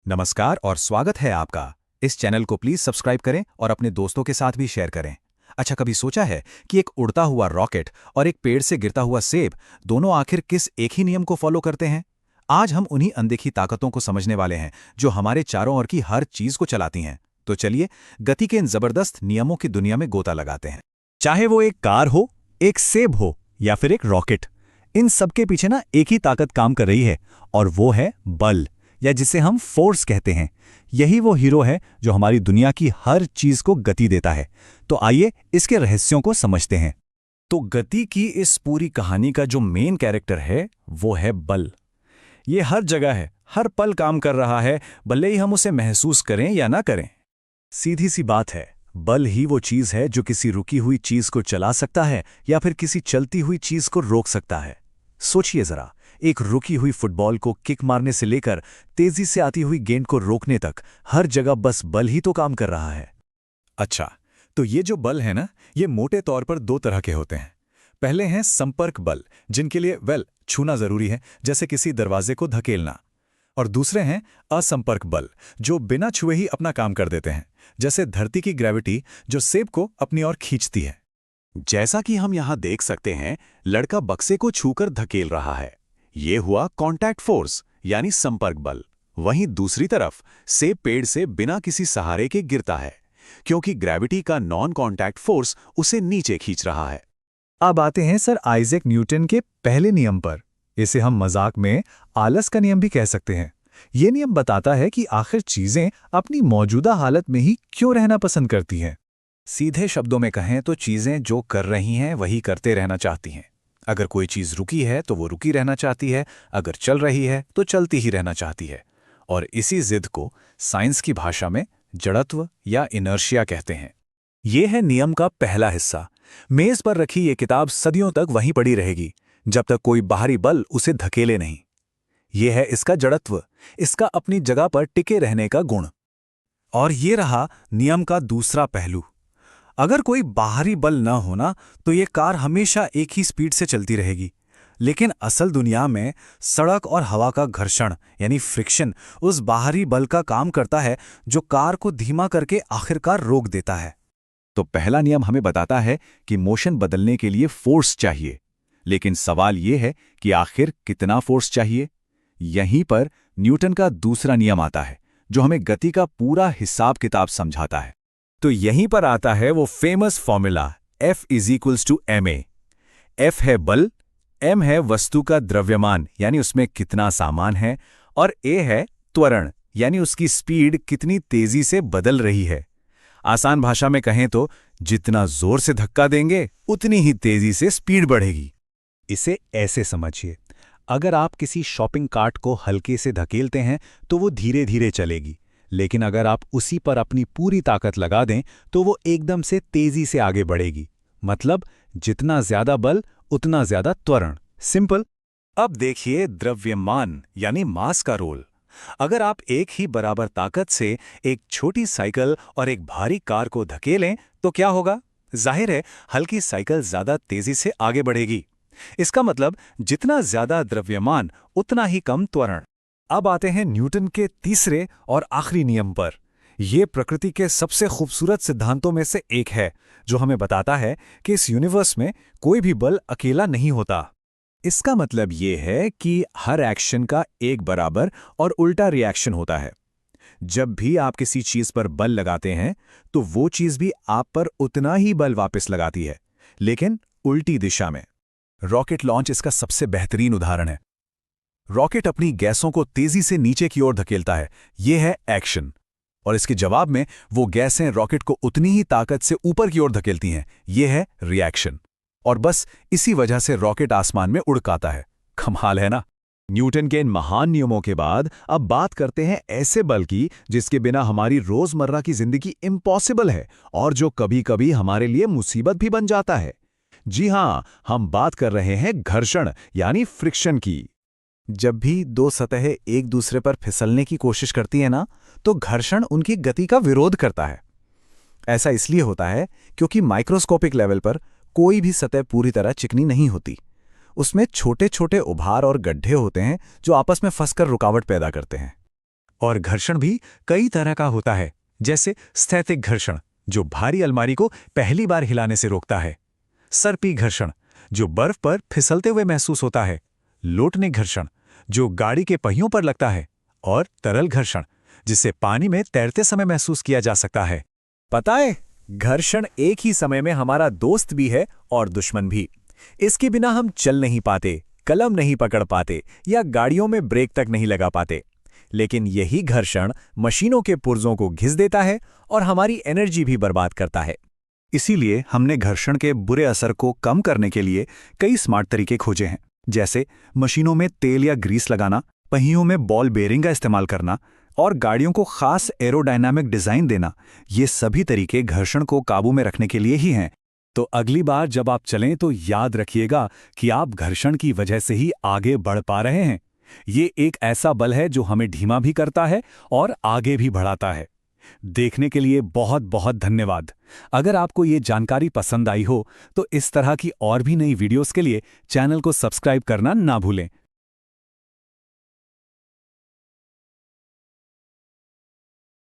नमस्कार और स्वागत है आपका। इस चैनल को प्लीज सब्सक्राइब करें और अपने दोस्तों के साथ भी शेयर करें। अच्छा, कभी सोचा है कि एक उड़ता हुआ रॉकेट और एक पेड़ से गिरता हुआ सेब दोनों आखिर किस एक ही नियम को फॉलो करते हैं? आज हम उन्हीं अनदेखी ताकतों को समझने वाले हैं जो हमारे चारों ओर की हर चीज को चलाती हैं। तो चलिए गति के इन जबरदस्त नियमों की दुनिया में गोता लगाते हैं। चाहे वो एक कार हो, एक सेब हो या फिर एक रॉकेट, इन सबके पीछे ना एक ही ताकत काम कर रही है और वो है बल, या जिसे हम फोर्स कहते हैं। यही वो हीरो है जो हमारी दुनिया की हर चीज को गति देता है। तो आइए इसके रहस्यों को समझते हैं। तो गति की इस पूरी कहानी का जो मेन कैरेक्टर है वो है बल। ये हर जगह है, हर पल काम कर रहा है, भले ही हम उसे महसूस करें या ना करें। सीधी सी बात है, बल ही वो चीज है जो किसी रुकी हुई चीज को चला सकता है या फिर किसी चलती हुई चीज को रोक सकता है। सोचिए जरा, एक रुकी हुई फुटबॉल को किक मारने से लेकर तेजी से आती हुई गेंद को रोकने तक हर जगह बस बल ही तो काम कर रहा है। अच्छा, तो ये जो बल है ना, ये मोटे तौर पर दो तरह के होते हैं। पहले हैं संपर्क बल, जिनके लिए छूना जरूरी है, जैसे किसी दरवाजे को धकेलना। और दूसरे हैं असंपर्क बल, जो बिना छुए ही अपना काम कर देते हैं, जैसे धरती की ग्रेविटी जो सेब को अपनी ओर खींचती है। जैसा कि हम यहाँ देख सकते हैं, लड़का बक्से को छूकर धकेल रहा है। ये हुआ कॉन्टैक्ट फोर्स यानी संपर्क बल। वहीं दूसरी तरफ सेब पेड़ से बिना किसी सहारे के गिरता है, क्योंकि ग्रेविटी का नॉन कॉन्टैक्ट फोर्स उसे नीचे खींच रहा है। अब आते हैं सर आइजैक न्यूटन के पहले नियम पर। इसे हम मजाक में आलस का नियम भी कह सकते हैं। ये नियम बताता है कि आखिर चीजें अपनी मौजूदा हालत में ही क्यों रहना पसंद करती हैं। सीधे शब्दों में कहें तो चीजें जो कर रही हैं वही करते रहना चाहती हैं। अगर कोई चीज रुकी है तो वो रुकी रहना चाहती है, अगर चल रही है तो चलती ही रहना चाहती है। और इसी जिद को साइंस की भाषा में जड़त्व या इनर्शिया कहते हैं। ये है नियम का पहला हिस्सा। मेज पर रखी ये किताब सदियों तक वहीं पड़ी रहेगी, जब तक कोई बाहरी बल उसे धकेले नहीं। ये है इसका जड़त्व, इसका अपनी जगह पर टिके रहने का गुण। और ये रहा नियम का दूसरा पहलू। अगर कोई बाहरी बल न होना तो ये कार हमेशा एक ही स्पीड से चलती रहेगी। लेकिन असल दुनिया में सड़क और हवा का घर्षण यानी फ्रिक्शन उस बाहरी बल का काम करता है, जो कार को धीमा करके आखिरकार रोक देता है। तो पहला नियम हमें बताता है कि मोशन बदलने के लिए फोर्स चाहिए, लेकिन सवाल यह है कि आखिर कितना फोर्स चाहिए। यहीं पर न्यूटन का दूसरा नियम आता है, जो हमें गति का पूरा हिसाब किताब समझाता है। तो यहीं पर आता है वो famous formula F = ma। F है बल, m है वस्तु का द्रव्यमान यानी उसमें कितना सामान है, और a है त्वरण यानी उसकी स्पीड कितनी तेजी से बदल रही है। आसान भाषा में कहें तो जितना जोर से धक्का देंगे उतनी ही तेजी से स्पीड बढ़ेगी। इसे ऐसे समझिए, अगर आप किसी शॉपिंग कार्ट को हल्के से धकेलते हैं तो वो धीरे धीरे चलेगी, लेकिन अगर आप उसी पर अपनी पूरी ताकत लगा दें तो वो एकदम से तेजी से आगे बढ़ेगी। मतलब जितना ज्यादा बल उतना ज्यादा त्वरण। सिंपल। अब देखिए द्रव्यमान यानी मास का रोल। अगर आप एक ही बराबर ताकत से एक छोटी साइकिल और एक भारी कार को धकेलें तो क्या होगा? जाहिर है हल्की साइकिल ज्यादा तेजी से आगे बढ़ेगी। इसका मतलब जितना ज्यादा द्रव्यमान उतना ही कम त्वरण। अब आते हैं न्यूटन के तीसरे और आखिरी नियम पर। यह प्रकृति के सबसे खूबसूरत सिद्धांतों में से एक है, जो हमें बताता है कि इस यूनिवर्स में कोई भी बल अकेला नहीं होता। इसका मतलब यह है कि हर एक्शन का एक बराबर और उल्टा रिएक्शन होता है। जब भी आप किसी चीज पर बल लगाते हैं तो वो चीज भी आप पर उतना ही बल वापस लगाती है, लेकिन उल्टी दिशा में। रॉकेट लॉन्च इसका सबसे बेहतरीन उदाहरण है। रॉकेट अपनी गैसों को तेजी से नीचे की ओर धकेलता है, यह है एक्शन, और इसके जवाब में वो गैसें रॉकेट को उतनी ही ताकत से ऊपर की ओर धकेलती हैं, यह है रिएक्शन। और बस इसी वजह से रॉकेट आसमान में उड़काता है। कमाल है ना? न्यूटन के इन महान नियमों के बाद अब बात करते हैं ऐसे बल की जिसके बिना हमारी रोजमर्रा की जिंदगी इम्पॉसिबल है और जो कभी-कभी हमारे लिए मुसीबत भी बन जाता है। जी हां, हम बात कर रहे हैं घर्षण यानी फ्रिक्शन की। जब भी दो सतहें एक दूसरे पर फिसलने की कोशिश करती हैं ना, तो घर्षण उनकी गति का विरोध करता है। ऐसा इसलिए होता है क्योंकि माइक्रोस्कोपिक लेवल पर कोई भी सतह पूरी तरह चिकनी नहीं होती। उसमें छोटे छोटे उभार और गड्ढे होते हैं जो आपस में फंसकर रुकावट पैदा करते हैं। और घर्षण भी कई तरह का होता है, जैसे स्थैतिक घर्षण, जो भारी अलमारी को पहली बार हिलाने से रोकता है, सर्पी घर्षण, जो बर्फ पर फिसलते हुए महसूस होता है, लोटने घर्षण, जो गाड़ी के पहियों पर लगता है, और तरल घर्षण, जिसे पानी में तैरते समय महसूस किया जा सकता है। पता है, घर्षण एक ही समय में हमारा दोस्त भी है और दुश्मन भी। इसके बिना हम चल नहीं पाते, कलम नहीं पकड़ पाते या गाड़ियों में ब्रेक तक नहीं लगा पाते। लेकिन यही घर्षण मशीनों के पुर्जों को घिस देता है और हमारी एनर्जी भी बर्बाद करता है। इसीलिए हमने घर्षण के बुरे असर को कम करने के लिए कई स्मार्ट तरीके खोजे हैं, जैसे मशीनों में तेल या ग्रीस लगाना, पहियों में बॉल बेयरिंग का इस्तेमाल करना और गाड़ियों को खास एरोडायनामिक डिजाइन देना। ये सभी तरीके घर्षण को काबू में रखने के लिए ही हैं। तो अगली बार जब आप चलें तो याद रखिएगा कि आप घर्षण की वजह से ही आगे बढ़ पा रहे हैं। ये एक ऐसा बल है जो हमें धीमा भी करता है और आगे भी बढ़ाता है। देखने के लिए बहुत बहुत धन्यवाद। अगर आपको ये जानकारी पसंद आई हो तो इस तरह की और भी नई वीडियोस के लिए चैनल को सब्सक्राइब करना ना भूलें।